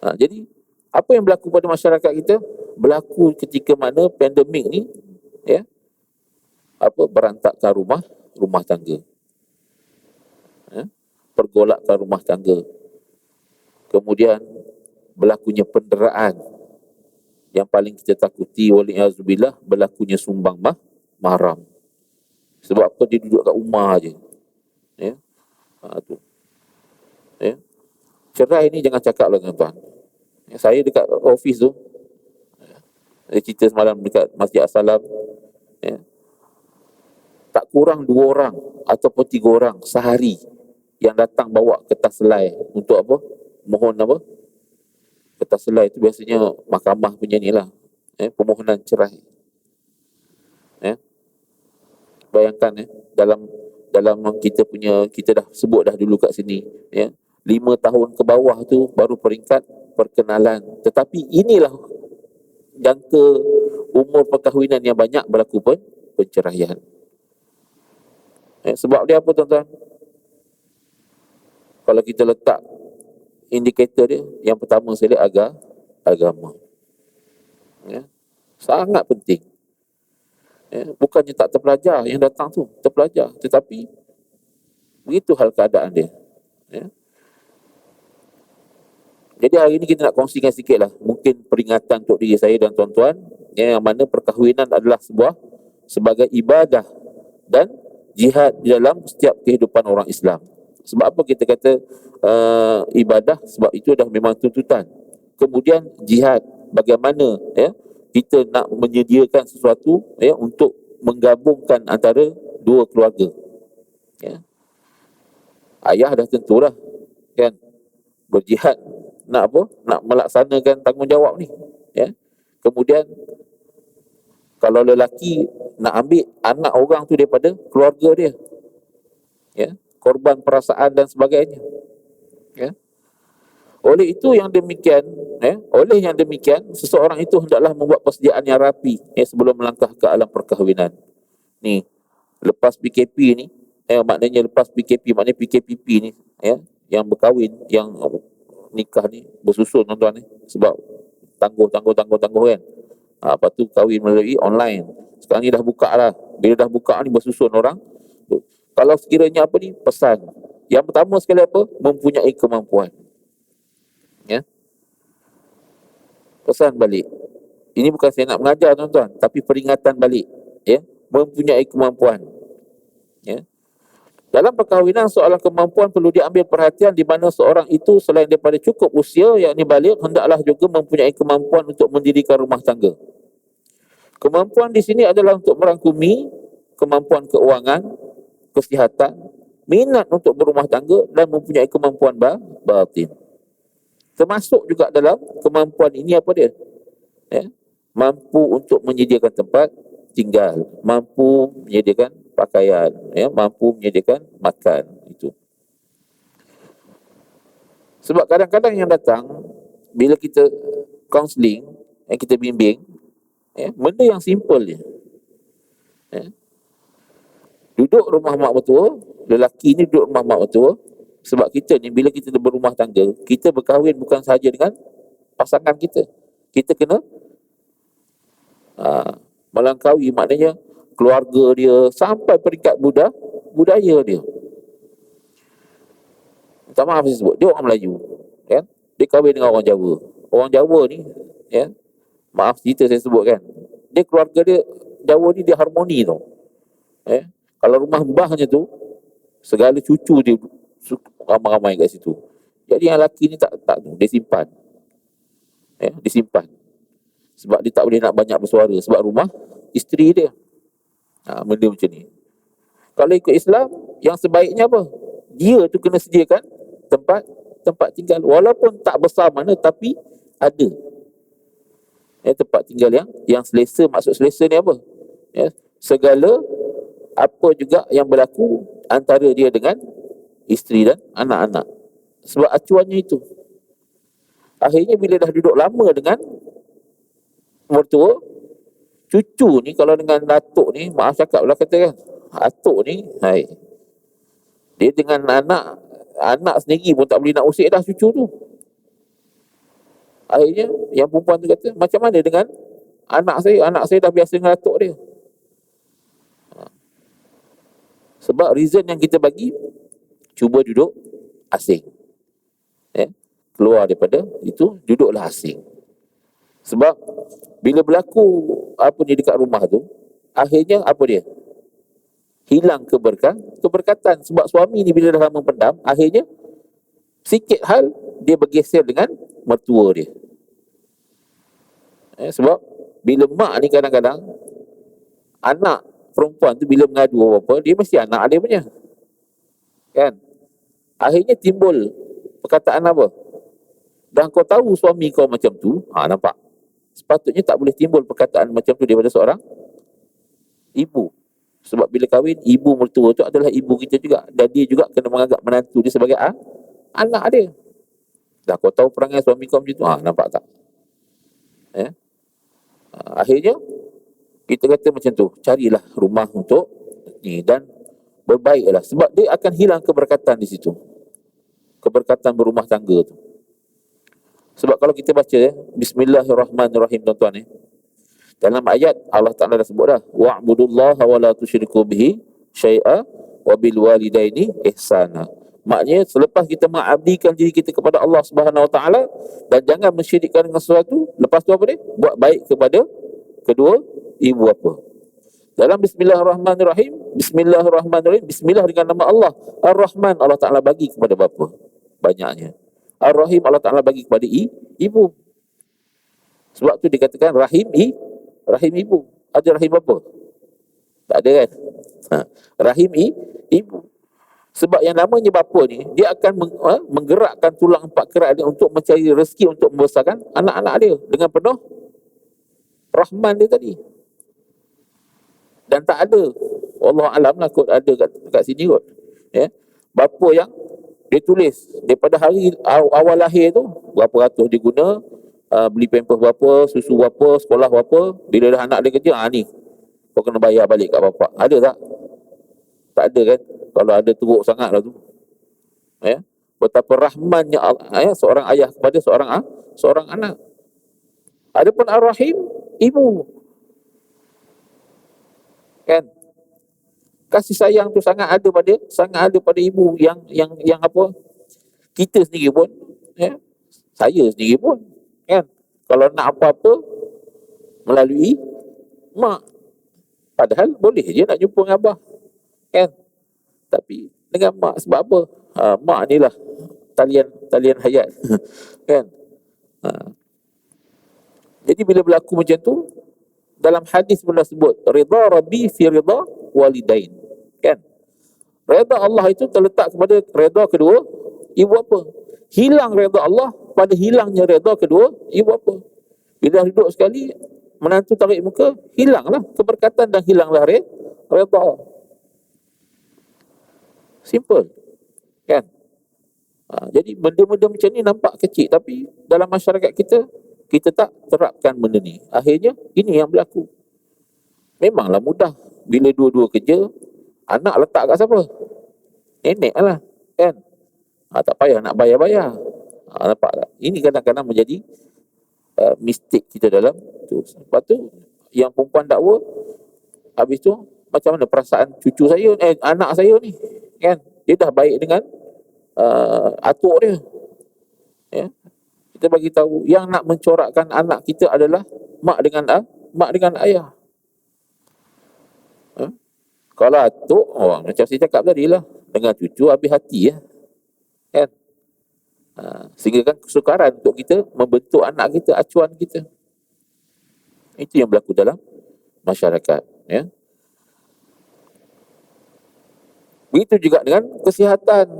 Jadi apa yang berlaku pada masyarakat kita? Berlaku ketika mana pandemik ni berantakkan rumah tangga, pergolakan rumah tangga. Kemudian berlakunya penderaan, yang paling kita takuti wali'azubillah berlakunya sumbang mahram. Sebab apa? Dia duduk kat rumah je, ya. Tu, ya. Cerai ni jangan cakap lah tuan-tuan. Saya dekat office tu, saya cerita semalam dekat Masjid As-Salam, ya, tak kurang 2 orang ataupun 3 orang sehari yang datang bawa kertas selai untuk apa? Mohon apa? Kertas selai itu biasanya mahkamah punya ni lah, permohonan cerai. Bayangkan, dalam dalam kita dah sebut dah dulu kat sini, 5 tahun ke bawah tu baru peringkat perkenalan. Tetapi inilah jangka umur perkahwinan yang banyak berlaku penceraian. Sebab dia apa tuan-tuan? Kalau kita letak indikator dia, yang pertama sekali agama. Sangat penting. Bukannya tak terpelajar yang datang tu, terpelajar, tetapi begitu hal keadaan dia. Jadi hari ini kita nak kongsikan sikit lah, mungkin peringatan untuk diri saya dan tuan-tuan, yang mana perkahwinan adalah sebagai ibadah dan jihad di dalam setiap kehidupan orang Islam. Sebab apa kita kata ibadah? Sebab itu dah memang tuntutan. Kemudian jihad, bagaimana kita nak menyediakan sesuatu untuk menggabungkan antara dua keluarga. Ayah dah tentulah kan berjihad nak apa? Nak melaksanakan tanggungjawab ni. Kemudian kalau lelaki nak ambil anak orang tu daripada keluarga dia, korban perasaan dan sebagainya. Oleh yang demikian, seseorang itu hendaklah membuat persediaan yang rapi sebelum melangkah ke alam perkahwinan. Ni, lepas PKP ni, maknanya lepas PKP, maknanya PKPP ni, yang berkahwin, yang nikah ni bersusun tuan-tuan ni, sebab tangguh kan. Lepas tu kahwin melalui online. Sekarang ni dah buka lah. Bila dah buka ni bersusun orang. Kalau sekiranya apa ni, pesan yang pertama sekali apa? Mempunyai kemampuan. Pesan balik. Ini bukan saya nak mengajar tuan-tuan, tapi peringatan balik. Mempunyai kemampuan. Dalam perkahwinan, soalan kemampuan perlu diambil perhatian, di mana seorang itu selain daripada cukup usia, yakni baligh, hendaklah juga mempunyai kemampuan untuk mendirikan rumah tangga. Kemampuan di sini adalah untuk merangkumi kemampuan keuangan, kesihatan, minat untuk berumah tangga, dan mempunyai kemampuan batin. Termasuk juga dalam kemampuan ini apa dia? Mampu untuk menyediakan tempat tinggal, mampu menyediakan pakaian, mampu menyediakan makan. Itu. Sebab kadang-kadang yang datang bila kita counselling, kita bimbing, benda yang simple je. Duduk rumah mak mertua, lelaki ni duduk rumah mak mertua. Sebab kita ni bila kita berumah tangga, kita berkahwin bukan sahaja dengan pasangan kita. Kita kena melangkaui, maknanya keluarga dia sampai peringkat budaya dia. Tak maaf saya sebut, dia orang Melayu, kan? Dia kahwin dengan orang Jawa. Orang Jawa ni, maaf cerita saya sebut kan, dia keluarga dia Jawa ni dia harmoni tau. Kalau rumah mbahnya tu, segala cucu dia ramai-ramai kat situ. Jadi yang lelaki ni tak dia simpan. Dia simpan. Sebab dia tak boleh nak banyak bersuara, sebab rumah isteri dia. Benda macam ni. Kalau ikut Islam, yang sebaiknya apa? Dia tu kena sediakan tempat tinggal, walaupun tak besar mana, tapi ada tempat tinggal yang selesa. Maksud selesa ni apa? Segala apa juga yang berlaku antara dia dengan isteri dan anak-anak. Sebab acuannya itu. Akhirnya bila dah duduk lama dengan mertua, cucu ni kalau dengan datuk ni, maaf cakap lah kata kan, atuk ni, dia dengan anak sendiri pun tak boleh nak usik dah cucu tu. Akhirnya yang perempuan tu kata, macam mana dengan anak saya dah biasa dengan datuk dia. Sebab reason yang kita bagi, cuba duduk asing. keluar daripada itu, duduklah asing. Sebab bila berlaku apa ni dekat rumah tu, akhirnya apa dia? Hilang keberkatan. Sebab suami ni bila dah lama pendam, akhirnya sikit hal dia bergeser dengan mertua dia. Sebab bila mak ni kadang-kadang anak perempuan tu bila mengadu apa-apa, dia mesti anak dia punya, kan? Akhirnya timbul perkataan apa? Dan kau tahu suami kau macam tu, nampak? Sepatutnya tak boleh timbul perkataan macam tu daripada seorang ibu. Sebab bila kahwin, ibu mertua tu adalah ibu kita juga, dan dia juga kena menganggap menantu dia sebagai anak dia. Dah kau tahu perangai suami kau macam tu, nampak tak? Akhirnya kita kata macam tu, carilah rumah untuk ni dan berbaiklah, sebab dia akan hilang keberkatan di situ, keberkatan berumah tangga tu. Sebab kalau kita baca Bismillahirrahmanirrahim, tuan-tuan, dalam ayat Allah Ta'ala dah sebut dah, wa'budullaha wa la tusyriku bihi syai'a wa bil walidaini ihsana. Maknanya selepas kita mengabdikan diri kita kepada Allah Subhanahu Wa Ta'ala dan jangan mensyirikkan dengan sesuatu, lepas tu apa dia? Buat baik kepada kedua ibu bapa. Dalam Bismillahirrahmanirrahim, Bismillahirrahmanirrahim, Bismillah dengan nama Allah. Ar-Rahman Allah Ta'ala bagi kepada bapa banyaknya. Ar-Rahim Allah Ta'ala bagi kepada ibu. Sebab tu dikatakan rahim ibu. Ada rahim bapa? Tak ada, kan? Rahim ibu. Sebab yang namanya bapa ni, dia akan menggerakkan tulang empat kerat dia untuk mencari rezeki untuk membesarkan anak-anak dia dengan penuh rahman dia tadi. Dan tak ada, wallahu alam lah kot, ada kat sini kot, bapa yang dia tulis daripada hari awal lahir tu berapa ratus dia guna, beli pampers berapa, susu berapa, sekolah berapa. Bila dah anak dia kerja, ni kau kena bayar balik kat bapak. Ada tak? Tak ada, kan? Kalau ada, teruk sangat lah tu. Betapa rahmannya seorang ayah kepada seorang anak. Adapun Ar-Rahim, ibu, kan? Kasih sayang tu sangat ada pada ibu yang apa? Kita sendiri pun, saya sendiri pun, kan? Kalau nak apa-apa melalui mak, padahal boleh je nak jumpa dengan abah, kan? Tapi dengan mak, sebab apa? Mak ni lah talian hayat. Kan? Jadi bila berlaku macam tu, dalam hadis pun dah sebut, ridha Rabbi fi ridha walidain, kan? Redha Allah itu terletak kepada redha kedua ibu bapa. Hilang redha Allah pada hilangnya redha kedua ibu bapa. Bila duduk sekali, menantu tarik muka, hilanglah keberkatan dan hilanglah redha. Simple, kan? Jadi benda-benda macam ni nampak kecil, tapi dalam masyarakat kita tak terapkan benda ni. Akhirnya ini yang berlaku. Memanglah mudah bila dua-dua kerja, anak letak kat siapa? Nenek lah, kan? Tak payah nak bayar-bayar. Nampak tak? Ini kadang-kadang menjadi mistik kita dalam tu. Lepas tu yang perempuan dakwa, habis tu macam mana perasaan cucu saya, anak saya ni, kan? Dia dah baik dengan atuk dia, kita bagi tahu yang nak mencorakkan anak kita adalah mak dengan ayah. Kalau atuk, macam saya cakap tadi lah, dengan cucu habis hati, kan? Sehingga kan kesukaran untuk kita membentuk anak kita, acuan kita. Itu yang berlaku dalam masyarakat, Begitu juga dengan kesihatan,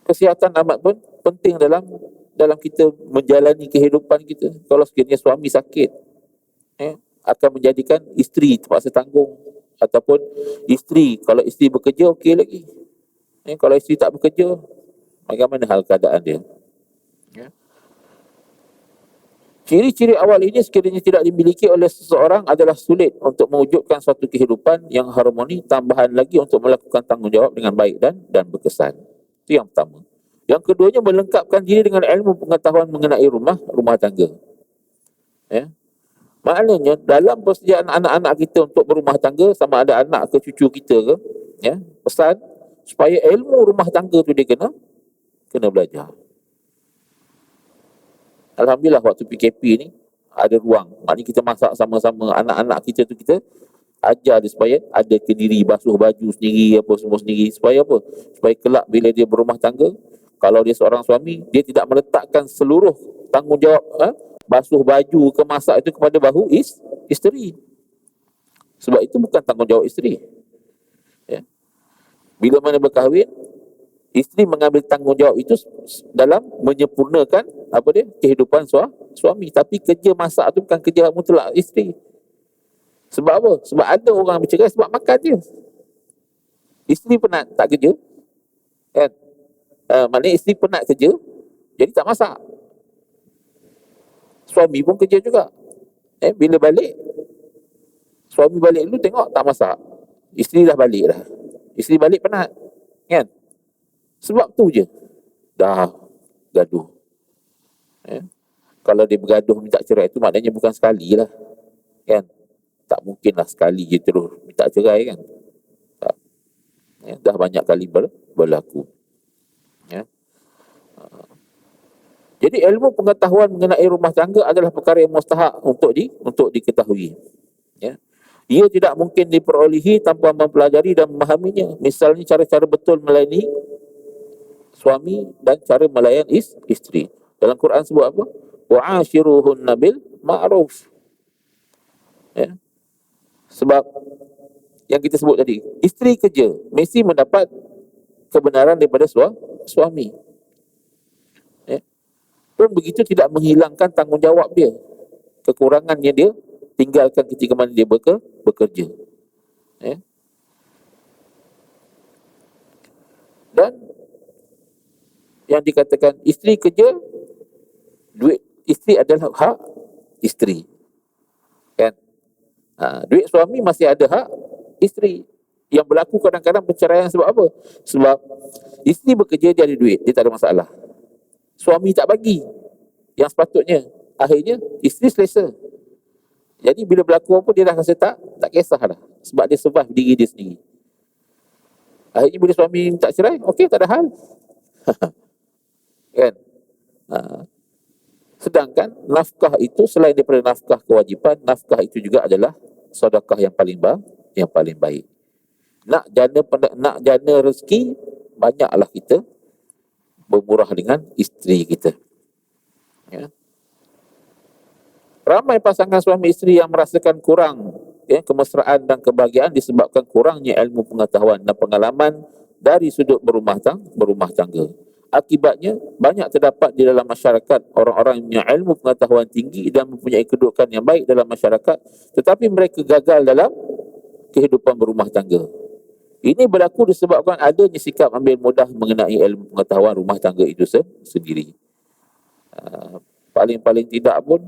Kesihatan amat pun penting dalam kita menjalani kehidupan kita. Kalau sekiranya suami sakit, akan menjadikan isteri terpaksa tanggung, ataupun isteri, kalau isteri bekerja okey lagi, kalau isteri tak bekerja, bagaimana hal keadaan dia? Ciri-ciri awal ini sekiranya tidak dimiliki oleh seseorang adalah sulit untuk mewujudkan suatu kehidupan yang harmoni, tambahan lagi untuk melakukan tanggungjawab dengan baik dan berkesan. Itu yang pertama. Yang keduanya, melengkapkan diri dengan ilmu pengetahuan mengenai rumah tangga. Maknanya dalam persediaan anak-anak kita untuk berumah tangga, sama ada anak ke cucu kita ke, pesan supaya ilmu rumah tangga tu dia kena kena belajar. Alhamdulillah waktu PKP ni ada ruang. Maknanya kita masak sama-sama, anak-anak kita tu kita ajar dia supaya ada kediri, basuh baju sendiri, apa semua sendiri. Supaya apa? Supaya kelak bila dia berumah tangga, kalau dia seorang suami, dia tidak meletakkan seluruh tanggungjawab basuh baju ke masak itu kepada bahu isteri. Sebab itu bukan tanggungjawab isteri. Ya. Bila mana berkahwin, isteri mengambil tanggungjawab itu dalam menyempurnakan kehidupan suami. Tapi kerja masak itu bukan kerja mutlak isteri. Sebab apa? Sebab ada orang bercerai sebab makan je. Isteri penat tak kerja, kan? Maknanya isteri penat kerja, jadi tak masak. Suami pun kerja juga. Bila balik, suami balik dulu tengok tak masak. Isteri dah balik dah. Isteri balik penat, kan? Sebab tu je dah gaduh. Kalau dia bergaduh minta cerai itu maknanya bukan sekali lah, kan? Tak mungkin lah sekali je terus minta cerai, kan? Tak. Dah banyak kali berlaku. Jadi ilmu pengetahuan mengenai rumah tangga adalah perkara yang mustahak untuk diketahui. Ia tidak mungkin diperolehi tanpa mempelajari dan memahaminya. Misalnya cara-cara betul melayani suami dan cara melayan isteri. Dalam Quran sebut apa? Wa'ashiruhunna bil ma'ruf. Sebab yang kita sebut tadi, isteri kerja mesti mendapat kebenaran daripada suami. Pun begitu tidak menghilangkan tanggungjawab dia, kekurangan yang dia tinggalkan ketika mana dia bekerja. Dan yang dikatakan isteri kerja, duit isteri adalah hak isteri, kan? Duit suami masih ada hak isteri. Yang berlaku kadang-kadang perceraian sebab apa? Sebab isteri bekerja, dia ada duit, dia tak ada masalah. Suami tak bagi yang sepatutnya. Akhirnya isteri selesa. Jadi bila berlaku apa, dia dah rasa tak kisah dah. Sebab dia survive diri dia sendiri. Akhirnya bila suami tak cerai, okey, tak ada hal. Kan? Sedangkan nafkah itu selain daripada nafkah kewajipan, nafkah itu juga adalah sedekah yang paling baik. Nak jana rezeki, banyaklah kita bermurah dengan isteri kita. Ramai pasangan suami isteri yang merasakan kurang kemesraan dan kebahagiaan disebabkan kurangnya ilmu pengetahuan dan pengalaman dari sudut berumah tangga. Akibatnya, banyak terdapat di dalam masyarakat orang-orang yang ilmu pengetahuan tinggi dan mempunyai kedudukan yang baik dalam masyarakat, tetapi mereka gagal dalam kehidupan berumah tangga. Ini berlaku disebabkan adanya sikap ambil mudah mengenai ilmu pengetahuan rumah tangga itu sendiri. Paling-paling tidak pun,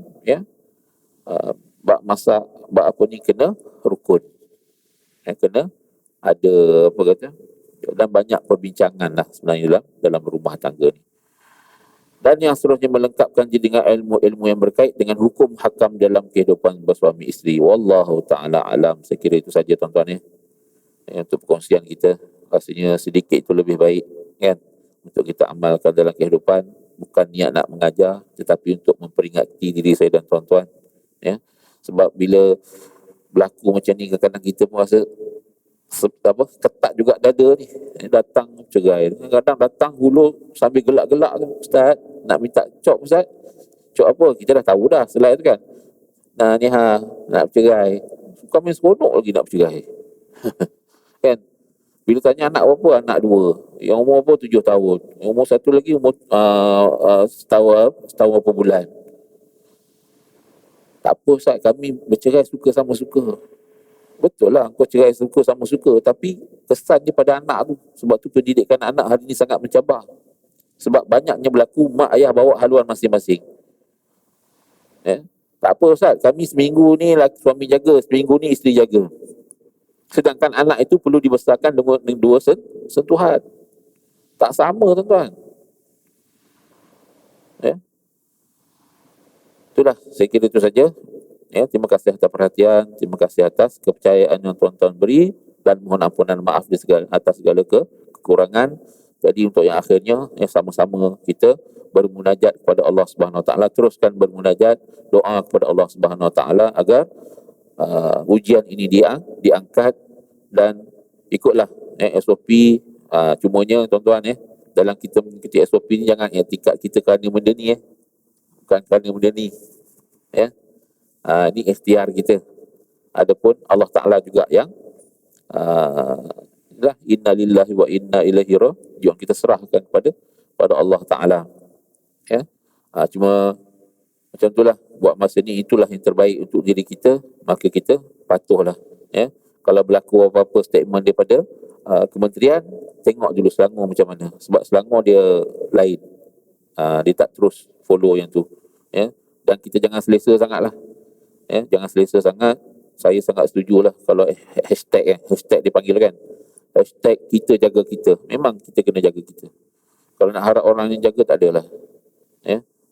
kena rukun. Kena ada dan banyak perbincangan lah sebenarnya dalam rumah tangga ni. Dan yang seterusnya melengkapkan dengan ilmu-ilmu yang berkait dengan hukum hakam dalam kehidupan bersuami isteri. Wallahu ta'ala alam. Saya kira itu saja tuan-tuan, untuk perkongsian kita. Rasanya sedikit itu lebih baik, kan, untuk kita amalkan dalam kehidupan. Bukan niat nak mengajar, tetapi untuk memperingati diri saya dan tuan-tuan. Sebab bila berlaku macam ni, kadang-kadang kita pun rasa ketat juga dada ni. Datang cerai, kadang datang hulu sambil gelak-gelak tu, ustaz nak minta cop, ustaz cop apa, kita dah tahu dah selai tu, kan. Nak bercerai, kami seronok lagi nak bercerai. Kan, bila tanya anak berapa, anak 2, yang umur apa 7 tahun, yang umur 1 lagi umur setahun berapa bulan. Tak apa ustaz, kami bercerai suka sama suka. Betul lah, kau cerai suka sama suka, tapi kesannya pada anak tu. Sebab tu pendidikan anak hari ni sangat mencabar. Sebab banyaknya berlaku mak ayah bawa haluan masing-masing. Tak apa ustaz, kami seminggu ni suami jaga, seminggu ni isteri jaga. Sedangkan anak itu perlu dibesarkan dengan 2 sentuhan. Tak sama, tuan-tuan. Itulah, saya kira itu saja. Terima kasih atas perhatian, terima kasih atas kepercayaan yang tuan-tuan beri, dan mohon ampunan maaf atas segala kekurangan. Jadi untuk yang akhirnya, sama-sama kita bermunajat kepada Allah Subhanahu Wa Taala, teruskan bermunajat, doa kepada Allah Subhanahu Wa Taala agar ujian ini diangkat, dan ikutlah SOP. Cumanya tuan-tuan, dalam kita mengikuti SOP ni jangan etikat kita kerana benda ni, bukan kerana benda ni, ni ikhtiar kita. Adapun Allah Ta'ala juga yang inna lillahi wa inna ilaihi raji'un, kita serahkan pada Allah Ta'ala. Cuma macam itulah, buat masa ni itulah yang terbaik untuk diri kita, maka kita patuhlah. Kalau berlaku apa-apa statement daripada kementerian, tengok dulu Selangor macam mana, sebab Selangor dia lain, dia tak terus follow yang tu. Dan kita jangan selesa sangatlah, jangan selesa sangat. Saya sangat setujulah kalau hashtag dipanggil kan, hashtag kita jaga kita. Memang kita kena jaga kita. Kalau nak harap orang yang jaga, tak adalah,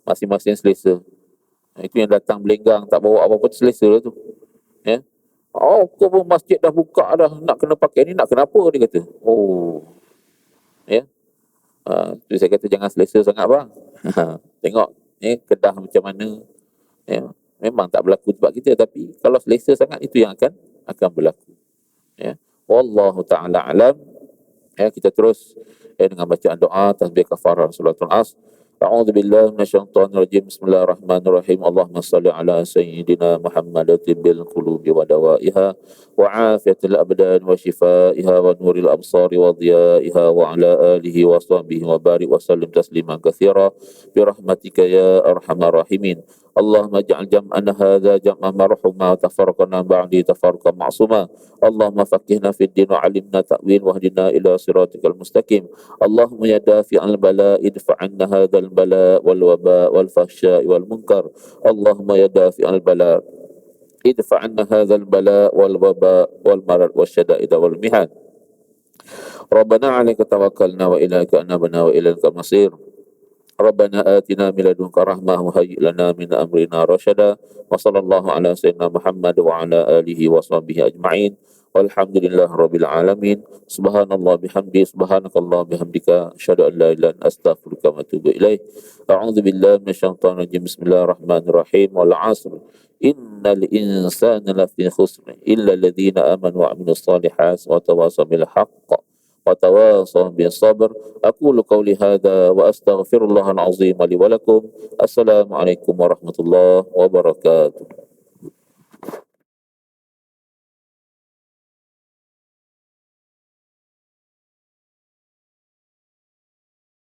masing-masing selesa. Itu yang datang belenggang tak bawa apa-apa, selesa lah tu. Kau pun masjid dah buka dah, nak kena pakai ni, nak kenapa, dia kata. Tu saya kata jangan selesa sangat bang. Tengok Kedah macam mana. Memang tak berlaku sebab kita, tapi kalau selesa sangat, itu yang akan berlaku. Wallahu ta'ala alam. Kita terus dengan bacaan doa tasbih kafarah salatul asr. A'udzubillahi minasyaitonir rajim. Bismillahirrahmanirrahim. Allahumma shalli ala sayyidina Muhammad tibbil qulubi wa dawaiha wa afiyatil abdan wa shifaiha wa nuril absari wa dhiyaiha wa ala alihi wa sahbihi wa barik wa sallim tasliman katsira bi rahmatika ya arhamar rahimin. Allahumma ij'al jam'ana hadza jam'an marhuma wa tafarraqana ba'di tafarruqan ma'suma. Allahumma faqihna fid din wa 'allimna ta'wil wahdina ila siratikal mustaqim. Allahumma ya dafi'al bala idfa' 'anna hadzal bala wal waba wal fahsya'i wal munkar. Allahumma ya dafi'al bala idfa' 'anna hadzal bala wal waba wal marad wasyada'id wal mihan. Rabbana 'alaika tawakkalna wa ilaika anabna wa ilaikal masir. Rabbana atina min ladunka rahmah wa hayyi lana min amrina rasyada. Wa sallallahu ala sayyidina Muhammad wa ala alihi wa sahbihi ajma'in. Walhamdulillah rabbil alamin. Subhanallah bihamdi, subhanakallah bihamdika, asyhadu an la ilaha illa anta astaghfiruka wa atubu ilaih. A'udzu billahi minasyaitonir rajim. Bismillahirrahmanirrahim. Wal 'asr. Innal insana lafi khusr illa alladhina amanu wa 'amilus solihati wa tawassaw bil haqq wa tawassaw bis sabr. Aqulu qawli hadza wa astaghfirullahal azim li wa lakum. Assalamualaikum warahmatullahi wabarakatuh.